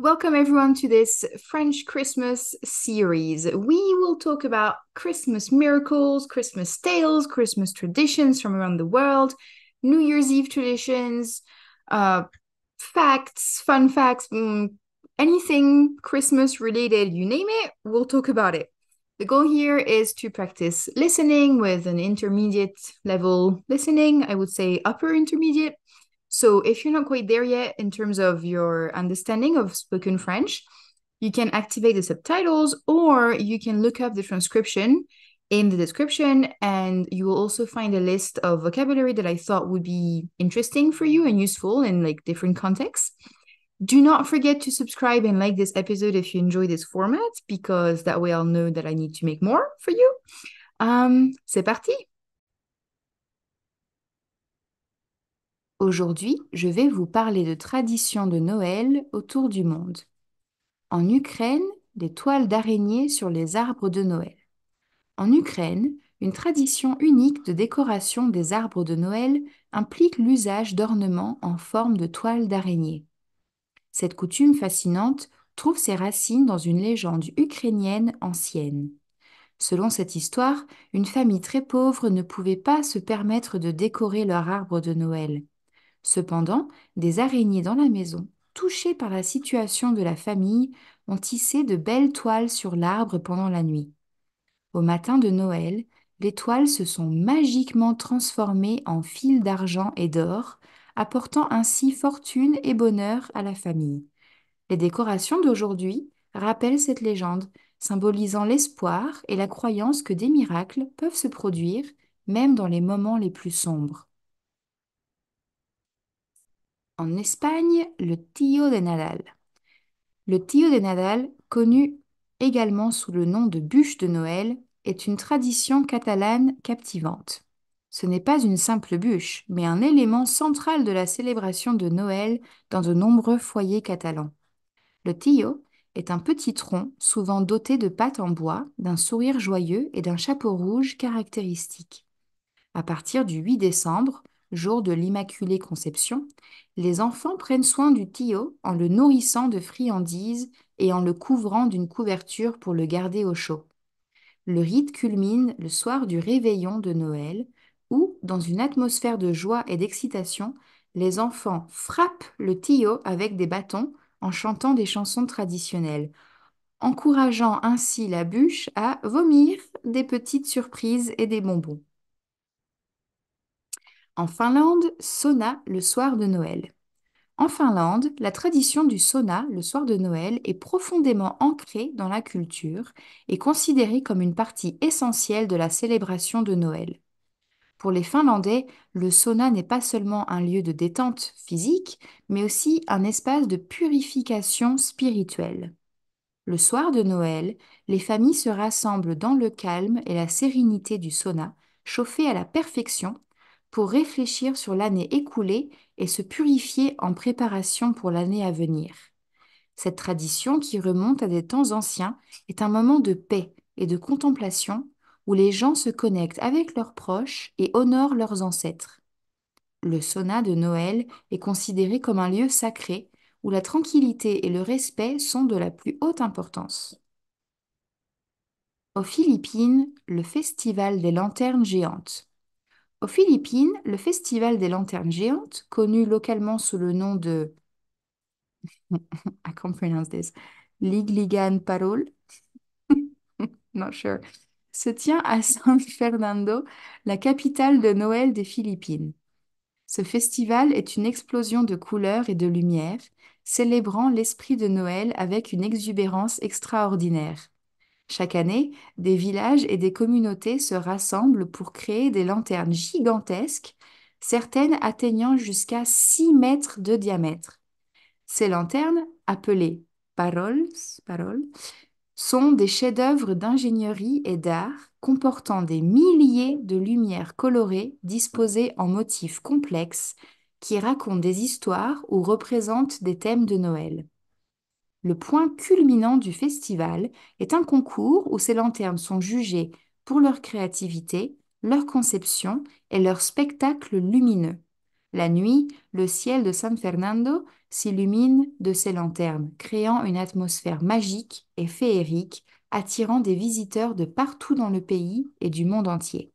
Welcome everyone to this French Christmas series. We will talk about Christmas miracles, Christmas tales, Christmas traditions from around the world, New Year's Eve traditions, uh, facts, fun facts, anything Christmas related, you name it, we'll talk about it. The goal here is to practice listening with an intermediate level listening, I would say upper intermediate. So if you're not quite there yet in terms of your understanding of spoken French, you can activate the subtitles or you can look up the transcription in the description, and you will also find a list of vocabulary that I thought would be interesting for you and useful in like different contexts. Do not forget to subscribe and like this episode if you enjoy this format, because that way I'll know that I need to make more for you. C'est parti! Aujourd'hui, je vais vous parler de traditions de Noël autour du monde. En Ukraine, des toiles d'araignées sur les arbres de Noël. En Ukraine, une tradition unique de décoration des arbres de Noël implique l'usage d'ornements en forme de toiles d'araignée. Cette coutume fascinante trouve ses racines dans une légende ukrainienne ancienne. Selon cette histoire, une famille très pauvre ne pouvait pas se permettre de décorer leur arbre de Noël. Cependant, des araignées dans la maison, touchées par la situation de la famille, ont tissé de belles toiles sur l'arbre pendant la nuit. Au matin de Noël, les toiles se sont magiquement transformées en fils d'argent et d'or, apportant ainsi fortune et bonheur à la famille. Les décorations d'aujourd'hui rappellent cette légende, symbolisant l'espoir et la croyance que des miracles peuvent se produire, même dans les moments les plus sombres. En Espagne, le Tío de Nadal. Le Tío de Nadal, connu également sous le nom de bûche de Noël, est une tradition catalane captivante. Ce n'est pas une simple bûche, mais un élément central de la célébration de Noël dans de nombreux foyers catalans. Le Tío est un petit tronc, souvent doté de pattes en bois, d'un sourire joyeux et d'un chapeau rouge caractéristique. À partir du 8 décembre, jour de l'Immaculée Conception, les enfants prennent soin du Tío en le nourrissant de friandises et en le couvrant d'une couverture pour le garder au chaud. Le rite culmine le soir du réveillon de Noël, où, dans une atmosphère de joie et d'excitation, les enfants frappent le Tío avec des bâtons en chantant des chansons traditionnelles, encourageant ainsi la bûche à vomir des petites surprises et des bonbons. En Finlande, sauna le soir de Noël. En Finlande, la tradition du sauna le soir de Noël est profondément ancrée dans la culture et considérée comme une partie essentielle de la célébration de Noël. Pour les Finlandais, le sauna n'est pas seulement un lieu de détente physique, mais aussi un espace de purification spirituelle. Le soir de Noël, les familles se rassemblent dans le calme et la sérénité du sauna, chauffé à la perfection, pour réfléchir sur l'année écoulée et se purifier en préparation pour l'année à venir. Cette tradition, qui remonte à des temps anciens, est un moment de paix et de contemplation où les gens se connectent avec leurs proches et honorent leurs ancêtres. Le sauna de Noël est considéré comme un lieu sacré où la tranquillité et le respect sont de la plus haute importance. Aux Philippines, le Festival des lanternes géantes. Aux Philippines, le Festival des lanternes géantes, connu localement sous le nom de I can't pronounce this, Ligligan Parol, not sure, se tient à San Fernando, la capitale de Noël des Philippines. Ce festival est une explosion de couleurs et de lumière, célébrant l'esprit de Noël avec une exubérance extraordinaire. Chaque année, des villages et des communautés se rassemblent pour créer des lanternes gigantesques, certaines atteignant jusqu'à 6 mètres de diamètre. Ces lanternes, appelées paroles, sont des chefs-d'œuvre d'ingénierie et d'art comportant des milliers de lumières colorées disposées en motifs complexes qui racontent des histoires ou représentent des thèmes de Noël. Le point culminant du festival est un concours où ces lanternes sont jugées pour leur créativité, leur conception et leur spectacle lumineux. La nuit, le ciel de San Fernando s'illumine de ces lanternes, créant une atmosphère magique et féerique, attirant des visiteurs de partout dans le pays et du monde entier.